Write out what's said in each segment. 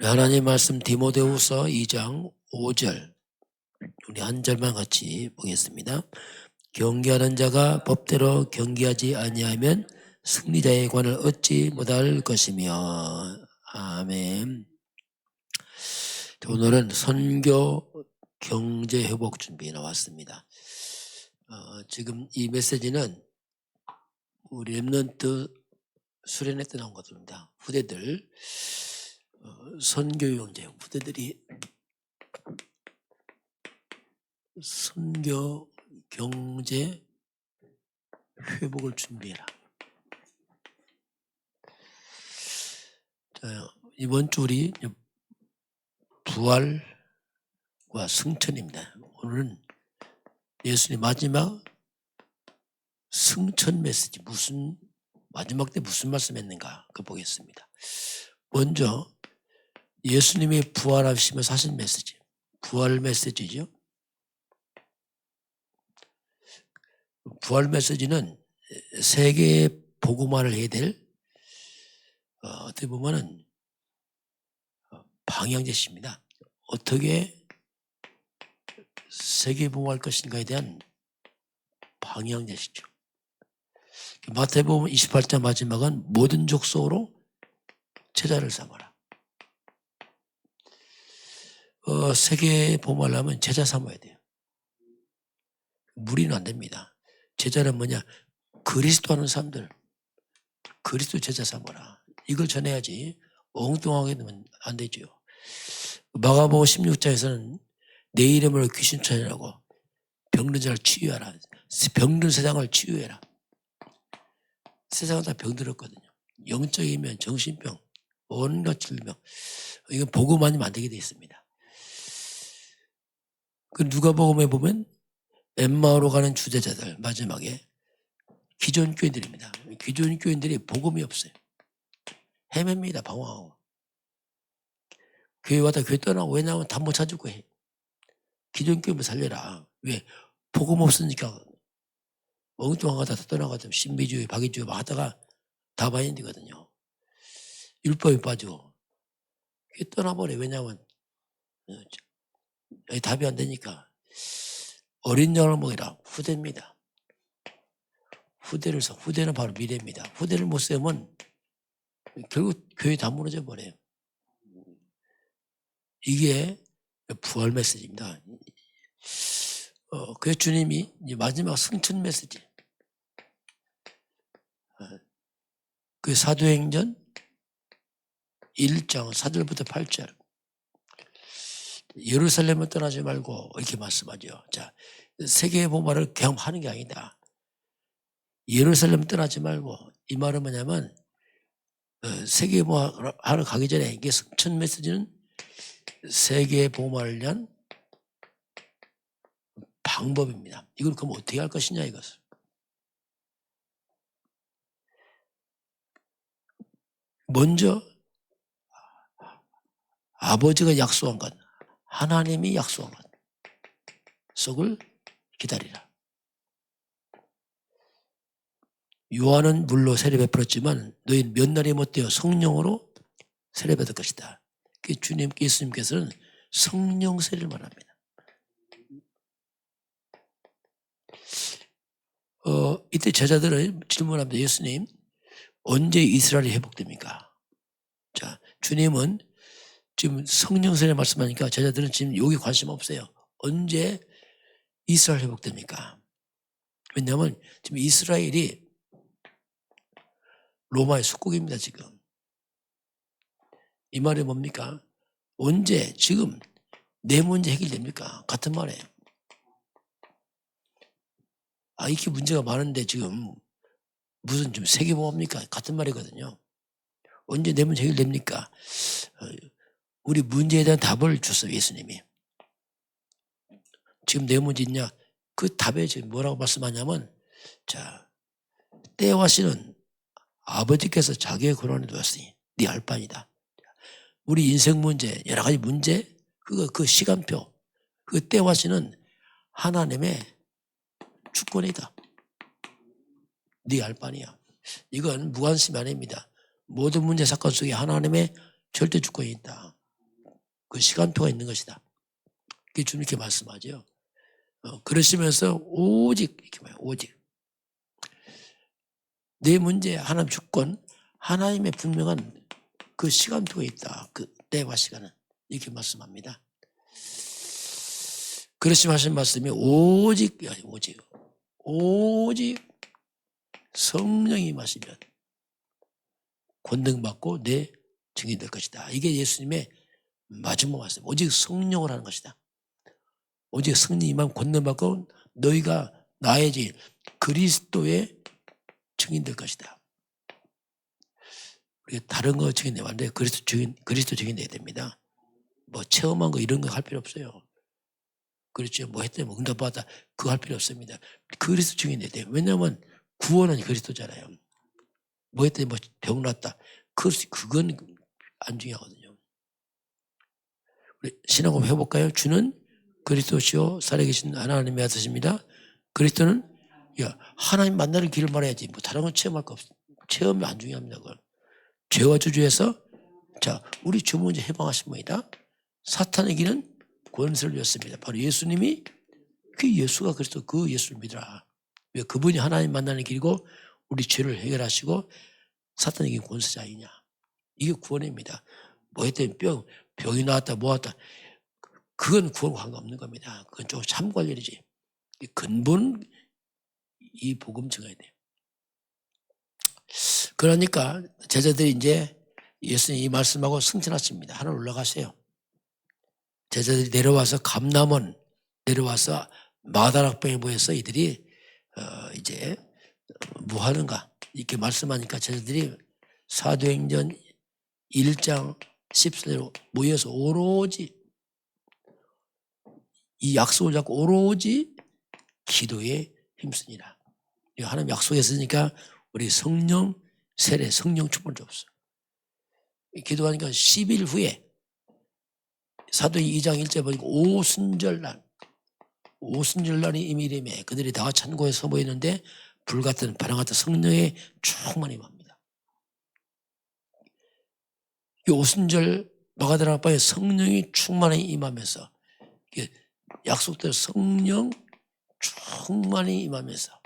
우리 하나님 말씀 디모데후서 2장 5절 우리 한 절만 같이 보겠습니다. 경계하는 자가 법대로 경계하지 아니하면 승리자의 관을 얻지 못할 것이며. 아멘. 오늘은 선교 경제 회복 준비 나왔습니다. 지금 이 메시지는 우리 렘넌트 수련회 때 나온 것입니다. 후대들 선교 경제 후대들이 선교 경제 회복을 준비해라. 자, 이번 주 우리 부활과 승천입니다. 오늘은 예수님 마지막 승천 메시지, 마지막 때 무슨 말씀했는가 그거 보겠습니다. 먼저 예수님이 부활하시면서 하신 메시지, 부활 메시지죠. 부활 메시지는 세계에 복음화를 해야 될 어떻게 보면은 방향제시입니다. 어떻게 세계 복음화할 것인가에 대한 방향제시죠. 마태복음 28장 마지막은 모든 족속으로 제자를 삼아라. 세계 복음화하려면 제자 삼아야 돼요. 무리는 안 됩니다. 제자는 뭐냐? 그리스도 하는 사람들, 그리스도 제자 삼아라. 이걸 전해야지 엉뚱하게 되면 안 되죠. 마가복음 16장에서는 내 이름으로 귀신 쫓아내라고 병든 자를 치유하라. 병든 세상을 치유해라. 세상은 다 병들었거든요. 영적이면 정신병, 온갖 질병. 이건 복음 아니면 안 되게 되어 있습니다. 그 누가복음에 보면 엠마오로 가는 주제자들 마지막에 기존 교인들입니다. 기존 교인들이 복음이 없어요. 헤맵니다. 방황하고. 교회 왔다 교회 떠나고. 왜냐하면 다 못 찾을 거예요. 기존 교인을 살려라. 왜? 복음 없으니까 엉뚱한 거 다 떠나가지고 신비주의, 박의주의 막 하다가 다 반인되거든요. 율법에 빠지고. 교회 떠나버려. 왜냐하면 답이 안 되니까. 어린 양을 먹이라. 후대입니다. 후대는 바로 미래입니다. 후대를 못 세우면 결국 교회 다 무너져 버려요. 이게 부활 메시지입니다. 그래서 주님이 마지막 승천 메시지, 그 사도행전 1장 4절부터 8절, 예루살렘을 떠나지 말고 이렇게 말씀하죠. 자, 세계 복음화를 경험하는 게 아니다. 예루살렘 떠나지 말고. 이 말은 뭐냐면 세계 복음화를 가기 전에 이게 승천 메시지는 세계 복음화를 위한 방법입니다. 이걸 그럼 어떻게 할 것이냐 이것을. 먼저 아버지가 약속한 것, 하나님이 약속한 것 속을 기다리라. 요한은 물로 세례 베풀었지만 너희 몇 날이 못되어 성령으로 세례 받을 것이다. 그 예수님께서는 성령 세례를 말합니다. 이때 제자들은 질문합니다. 예수님, 언제 이스라엘이 회복됩니까? 자, 주님은 지금 성령 세례 말씀하니까 제자들은 지금 여기 관심 없어요. 언제 이스라엘 회복됩니까? 왜냐하면 지금 이스라엘이 로마의 속국입니다. 지금. 이 말이 뭡니까? 언제, 지금 내 문제 해결됩니까? 같은 말이에요. 이렇게 문제가 많은데 지금 무슨 좀 세계보험입니까? 같은 말이거든요. 언제 내 문제 해결됩니까? 우리 문제에 대한 답을 줬어요. 예수님이. 지금 내 문제 있냐? 그 답에 지금 뭐라고 말씀하냐면, 자, 때와 시는 아버지께서 자기의 권한에 두었으니 네 알바니다. 우리 인생 문제, 여러 가지 문제, 그 시간표, 그 때와 시는 하나님의 주권이다. 네 알바니야. 이건 무관심이 아닙니다. 모든 문제 사건 속에 하나님의 절대 주권이 있다. 그 시간표가 있는 것이다. 그게 주님 이렇게 말씀하죠. 그러시면서 오직 이렇게 말해요. 오직 내 문제, 하나님 주권, 하나님의 분명한 그 시간표가 있다. 그 때와 시간은 이렇게 말씀합니다. 그러시 하신 말씀이 오직 성령이 마시면 권능받고 내 증인이 될 것이다. 이게 예수님의 마지막 말씀. 오직 성령을 하는 것이다. 오직 성령이만 권능받고 너희가 나의 증인 그리스도의 증인 될 것이다. 우리가 다른 거 증인 내봤는데 그리스도 증인 내야 됩니다. 뭐 체험한 거 이런 거 할 필요 없어요. 그렇죠. 뭐 했더니 뭐 응답받았다. 그거 할 필요 없습니다. 그리스도 증인 내야 돼요. 왜냐하면 구원은 그리스도잖아요. 뭐 했더니 뭐 병 났다. 그건 안 중요하거든요. 우리 신앙고백 해볼까요? 주는 그리스도시요 살아계신 하나님의 아들이십니다. 그리스도는 하나님 만나는 길을 말해야지. 뭐 다른 건 체험할 거 없어. 체험이 안 중요합니다. 그건. 죄와 저주에서 자 우리 주 먼저 해방하신 분이다. 사탄의 길은 권세를 줬습니다. 바로 예수님이 그 예수가 그리스도 그 예수를 믿으라. 왜 그분이 하나님 만나는 길이고 우리 죄를 해결하시고 사탄의 길 권세자이냐. 이게 구원입니다. 뭐 했더니 병이 나왔다 뭐 왔다. 그건 구원과 상관없는 겁니다. 그건 좀 참고할 일이지. 근본 이 복음 증거해야 돼요. 그러니까 제자들이 이제 예수님 이 말씀하고 승천하십니다. 하늘 올라가세요. 제자들이 내려와서 감남원 내려와서 마다락방에 모여서 이들이 이제 뭐 하는가 이렇게 말씀하니까 제자들이 사도행전 1장 14절로 모여서 오로지 이 약속을 잡고 오로지 기도에 힘쓰니라. 하나님 약속했으니까 우리 성령 세례 성령 축복을 줬어. 기도하니까 10일 후에 사도행 2장 1절 보니까 오순절날이 이미 이름에 그들이 다 찬고에 모였는데 불같은 바람 같은 성령의 충만히 임합니다. 이 오순절 마가다락방에 성령이 충만히 임하면서 약속대로 성령 충만히 임하면서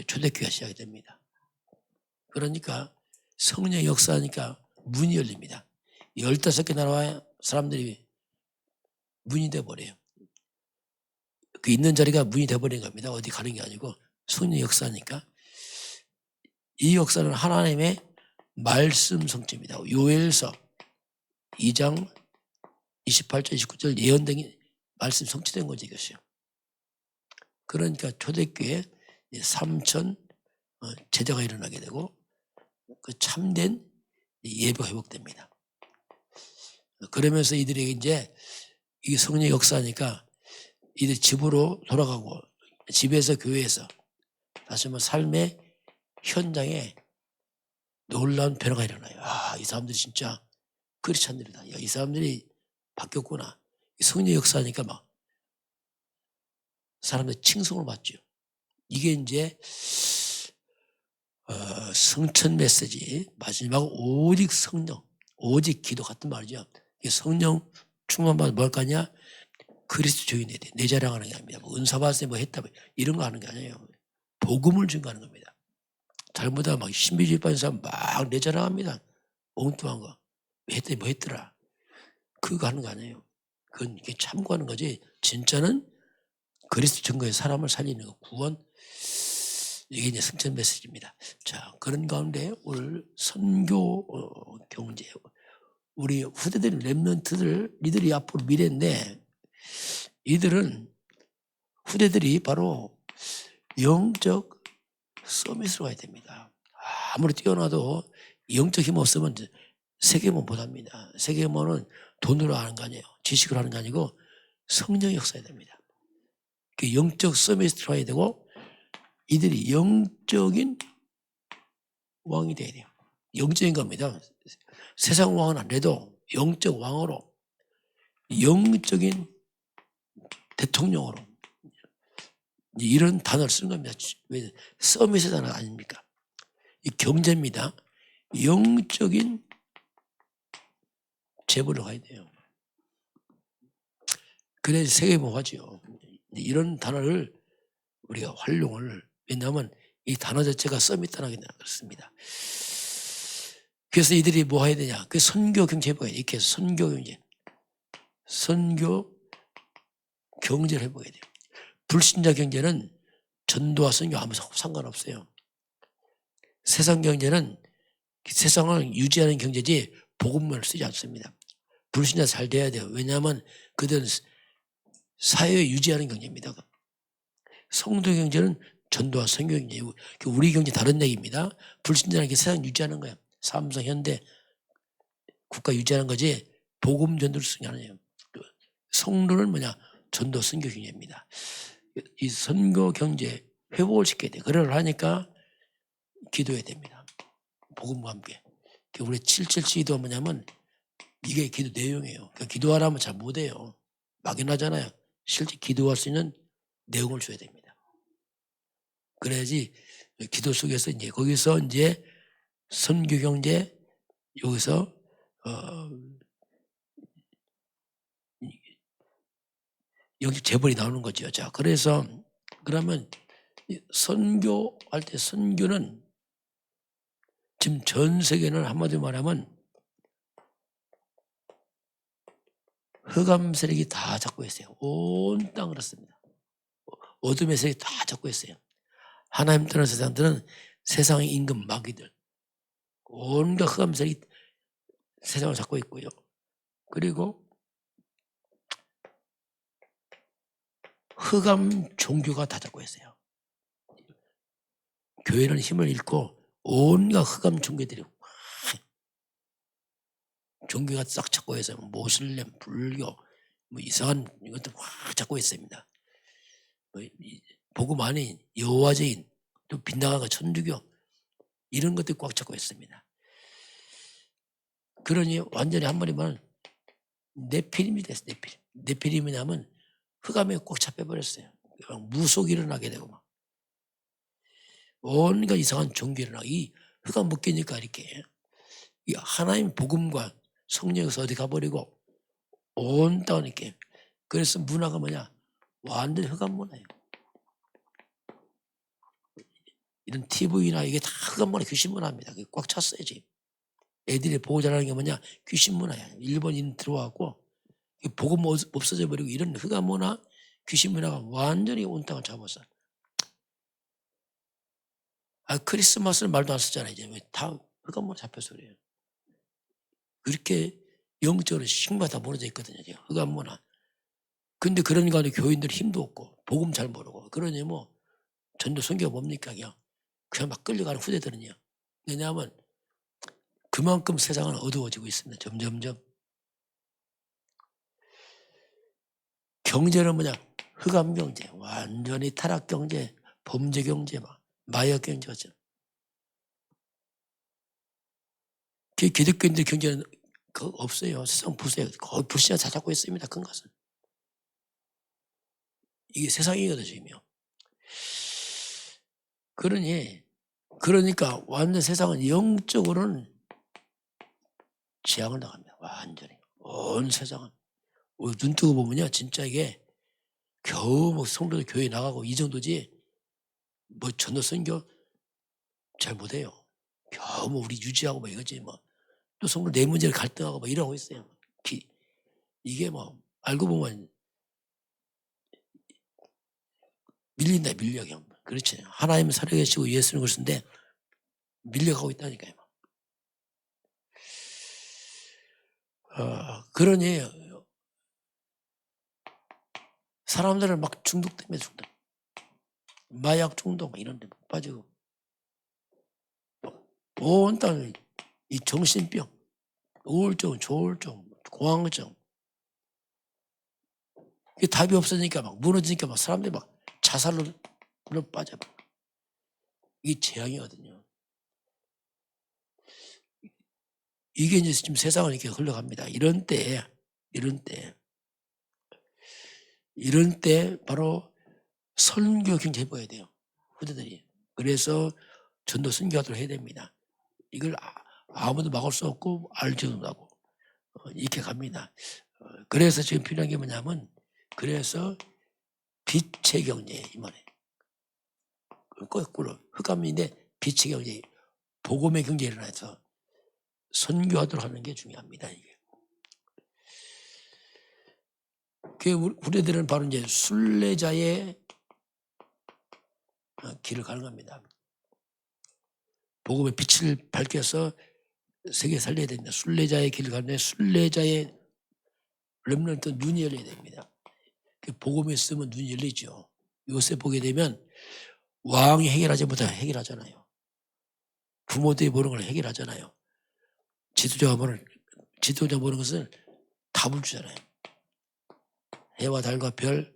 초대교회가 시작이 됩니다. 그러니까 성령의 역사하니까 문이 열립니다. 15개 나라 사람들이 문이 돼버려요. 그 있는 자리가 문이 돼버린 겁니다. 어디 가는 게 아니고 성령의 역사니까. 이 역사는 하나님의 말씀 성취입니다. 요엘서 2장 28절 29절 예언된 말씀 성취된 거죠. 이것이요. 그러니까 초대교회 3천 제자가 일어나게 되고 그 참된 예배가 회복됩니다. 그러면서 이들이 이제 이게 성령의 역사니까 이들 집으로 돌아가고 집에서 교회에서 다시 한번 삶의 현장에 놀라운 변화가 일어나요. 이 사람들이 진짜 크리스찬들이다. 이 사람들이 바뀌었구나. 성령의 역사니까 막 사람들 칭송을 받죠. 이게 이제 성천 메시지 마지막 오직 성령 오직 기도 같은 말이죠. 성령 충만받아 뭘 거냐? 그리스도 주인에 대해 내 자랑하는 게 아닙니다. 뭐 은사 받았으니 뭐 했다 이런 거 하는 게 아니에요. 복음을 증거하는 겁니다. 잘못하면 막 신비주의 빠진 사람 막 내 자랑합니다. 엉뚱한 거. 뭐 했더니 뭐 했더라. 그거 하는 거 아니에요. 그건 이게 참고하는 거지. 진짜는 그리스도 증거의 사람을 살리는 거 구원. 이게 이제 승천 메시지입니다. 자, 그런 가운데 오늘 선교 경제 우리 후대들 렘넌트들 이들이 앞으로 미래인데 이들은 후대들이 바로 영적 서밋으로 가야 됩니다. 아무리 뛰어나도 영적 힘 없으면 세계문 못합니다. 세계문은 돈으로 하는 거 아니에요. 지식으로 하는 거 아니고 성령이 역사해야 됩니다. 영적 서밋으로 가야 되고 이들이 영적인 왕이 돼야 돼요. 영적인 겁니다. 세상 왕은 안 돼도 영적 왕으로 영적인 대통령으로 이런 단어를 쓰는 겁니다. 왜 서밋의 단어 아닙니까? 이 경제입니다. 영적인 재벌로 가야 돼요. 그래야 세계보화죠. 이런 단어를 우리가 활용을, 왜냐하면 이 단어 자체가 서밋 단어가 그렇습니다. 그래서 이들이 뭐 해야 되냐? 그 선교 경제 해보야 돼. 이렇게 해서 선교 경제. 선교 경제를 해보야 돼요. 불신자 경제는 전도와 선교 아무 상관없어요. 세상 경제는 세상을 유지하는 경제지 복음을 쓰지 않습니다. 불신자 잘 돼야 돼요. 왜냐하면 그들은 사회 유지하는 경제입니다. 성도 경제는 전도와 선교 경제. 우리 경제 다른 얘기입니다. 불신자는 게 세상 유지하는 거예요. 삼성, 현대, 국가 유지하는 거지 복음 전도를 쓰지 않아요. 성도는 뭐냐? 전도 선교 경제입니다. 이 선교 경제 회복을 시켜야 돼. 그걸 하니까 기도해야 됩니다. 복음과 함께. 우리 777 기도가 뭐냐면 이게 기도 내용이에요. 그러니까 기도하라면 잘 못해요. 막연하잖아요. 실제 기도할 수 있는 내용을 줘야 됩니다. 그래야지 기도 속에서 이제 거기서 이제 선교 경제 여기서 여기 재벌이 나오는 거죠. 자, 그래서 그러면 선교할 때 선교는 지금 전 세계는 한마디로 말하면 흑암 세력이 다 잡고 있어요. 온 땅 그렇습니다. 어둠의 세력이 다 잡고 있어요. 하나님 떠난 세상들은 세상의 임금 마귀들 온갖 흑암 세력이 세상을 잡고 있고요. 그리고 흑암 종교가 다 잡고 있어요. 교회는 힘을 잃고 온갖 흑암 종교들이 종교가 싹 잡고 있어요. 모슬렘, 불교, 뭐 이상한 이것들 확 잡고 있습니다. 복음 아닌 여호와제인, 또 빗나가가 천주교 이런 것들이 꽉 잡고 있습니다. 그러니 완전히 한마디만 네피림이 됐어요. 네피림. 네피림이냐면 흑암에 꽉 잡혀버렸어요. 무속이 일어나게 되고 막 온갖 이상한 종교 일어나고 이 흑암 묶이니까 이렇게 이 하나님 복음과 성령에서 어디 가버리고 온 땅 이렇게. 그래서 문화가 뭐냐? 완전히 흑암 문화예요. 이런 TV나 이게 다 흑암 문화, 귀신 문화입니다. 꽉 찼어요 지금. 애들이 보고 자라는 게 뭐냐? 귀신 문화야. 일본인 들어와갖고 복음 없어져 버리고 이런 흑암 문화, 귀신 문화가 완전히 온 땅을 잡았어. 크리스마스는 말도 안 쓰잖아요. 이제 다 흑암 문화 잡혀서 그래요. 그렇게 영적으로 식마다 다 무너져 있거든요. 흑암 문화. 근데 그런 거 안에 교인들 힘도 없고 복음 잘 모르고 그러니 뭐 전도 선교가 뭡니까? 그냥 막 끌려가는 후대들은요. 왜냐하면 그만큼 세상은 어두워지고 있습니다. 점점점. 경제는 뭐냐? 흑암 경제, 완전히 타락 경제, 범죄 경제, 마약 경제죠. 기독교인들 경제는 없어요. 세상 보세요. 거의 불신자 다 잡고 있습니다. 큰 것은. 이게 세상이거든요, 지금요. 그러니까 완전 세상은 영적으로는 지향을 나갑니다. 완전히. 온 세상은. 눈 뜨고 보면요. 진짜 이게 겨우 뭐 성도들 교회 나가고 이 정도지 뭐 전도 선교 잘 못해요. 겨우 뭐 우리 유지하고 뭐 이거지 뭐. 또 성도 내 문제를 갈등하고 뭐 이러고 있어요. 이게 뭐 알고 보면 밀린다 밀려 그냥. 그렇지. 하나님은 살아계시고 예수는 그렇은데 밀려가고 있다니까요. 그러니 사람들은 막 중독되면 중독. 마약 중독 막 이런 데 빠지고 온 땅 이 정신병, 우울증, 조울증, 공황증 이게 답이 없으니까 막 무너지니까 막 사람들이 막 자살로 빠져. 이게 재앙이거든요. 이게 이제 지금 세상을 이렇게 흘러갑니다. 이런 때 바로 선교 경제 해봐야 돼요. 후대들이. 그래서 전도 선교하도록 해야 됩니다. 이걸 아무도 막을 수 없고 알지도 못하고 이렇게 갑니다. 그래서 지금 필요한 게 뭐냐면 그래서 빛의 경제에 이만해. 거꾸로 흑암인데 빛의 경제, 복음의 경제에 일어나서 선교하도록 하는 게 중요합니다. 이게. 우리들은 바로 이제 순례자의 길을 가는 겁니다. 복음의 빛을 밝혀서 세계 살려야 됩니다. 순례자의 길을 가는데 순례자의 렘넌트 눈이 열려야 됩니다. 복음에 쓰면 눈이 열리죠. 요새 보게 되면 왕이 해결하지 못하면 해결하잖아요. 부모들이 보는 걸 해결하잖아요. 지도자가 보는 것은 답을 주잖아요. 해와 달과 별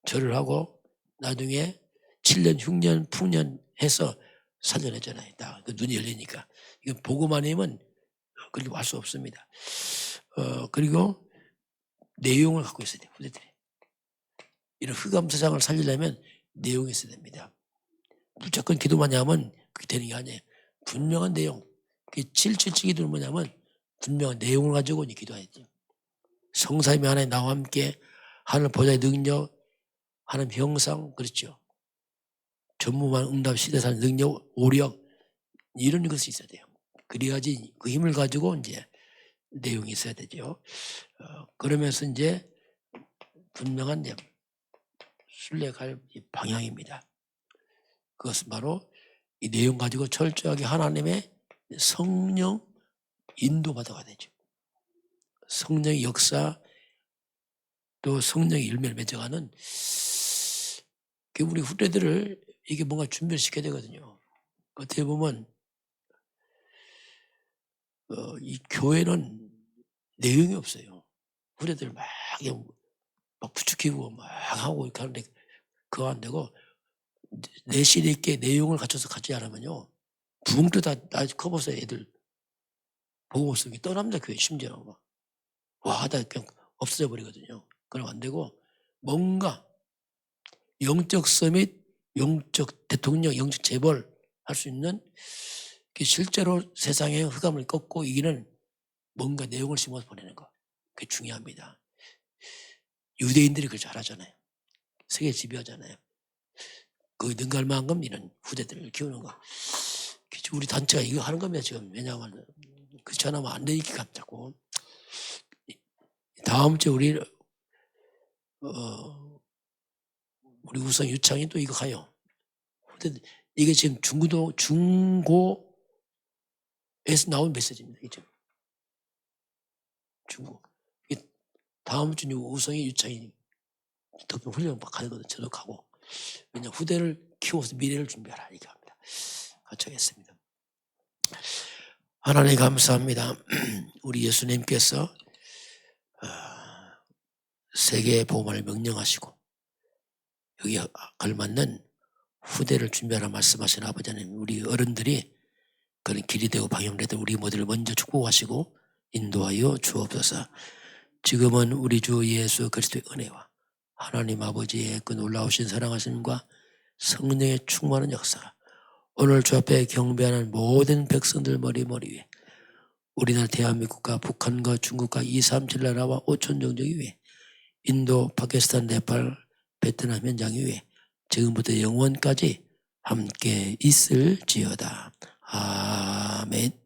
절을 하고 나중에 7년, 흉년, 풍년 해서 살려냈잖아요. 다 그 눈이 열리니까. 이건 보고만 하면 그렇게 할 수 없습니다. 그리고 내용을 갖고 있어야 돼요. 후대들이. 이런 흑암 세상을 살리려면 내용이 있어야 됩니다. 무조건 기도만 하면 그게 되는 게 아니에요. 분명한 내용. 777 기도는 뭐냐면 분명한 내용을 가지고 이제 기도해야죠. 성삼위 하나님 나와 함께 하늘 보좌의 능력, 하나님 형상, 그렇죠. 전무만 응답 시대사는 능력, 오력 이런 것이 있어야 돼요. 그래야지 그 힘을 가지고 이제 내용이 있어야 되죠. 그러면서 이제 분명한 순례갈 방향입니다. 그것은 바로 이 내용 가지고 철저하게 하나님의 성령 인도받아가야 되죠. 성령의 역사 또 성령의 열매를 맺어가는 우리 후대들을 이게 뭔가 준비를 시켜야 되거든요. 어떻게 보면 이 교회는 내용이 없어요. 후대들 막 부추기고 막 하고 이렇게 하는데 그거 안 되고 내실 있게 내용을 갖춰서 같이 하려면요. 부흥도 다 커버서 애들 보고 쓰기 떠납니다. 교회 심지어 막 와 하다 그냥 없어져 버리거든요. 그럼 안 되고 뭔가 영적 서밋, 영적 대통령, 영적 재벌 할 수 있는 실제로 세상의 흑암을 꺾고 이기는 뭔가 내용을 심어서 보내는 거. 그게 중요합니다. 유대인들이 그걸 잘하잖아요. 세계 지배하잖아요. 그 능가할 만큼 이런 후대들을 키우는 거. 우리 단체가 이거 하는 겁니다, 지금. 왜냐하면 그렇지 않으면 안 되니까 자꾸. 다음 주에 우리 우성 유창이 또 이거 가요. 이게 지금 중고에서 나온 메시지입니다. 이게 지금. 중고. 다음 주 우성이 유창이 덕분 훈련 가거든. 저도 가고. 왜냐면 후대를 키워서 미래를 준비하라. 이렇게 합니다. 같이 하겠습니다. 하나님 감사합니다. 우리 예수님께서 세계의 복음을 명령하시고 여기에 걸맞는 후대를 준비하라 말씀하신 아버지 하나님, 우리 어른들이 그런 길이 되고 방향되도 우리 모두를 먼저 축복하시고 인도하여 주옵소서. 지금은 우리 주 예수 그리스도의 은혜와 하나님 아버지의 그 놀라우신 사랑하심과 성령의 충만한 역사가 오늘 주 앞에 경배하는 모든 백성들 머리 위에, 우리나라 대한민국과 북한과 중국과 237 나라와 5천 종족이 위에, 인도, 파키스탄, 네팔, 베트남 현장이 위에 지금부터 영원까지 함께 있을지어다. 아멘.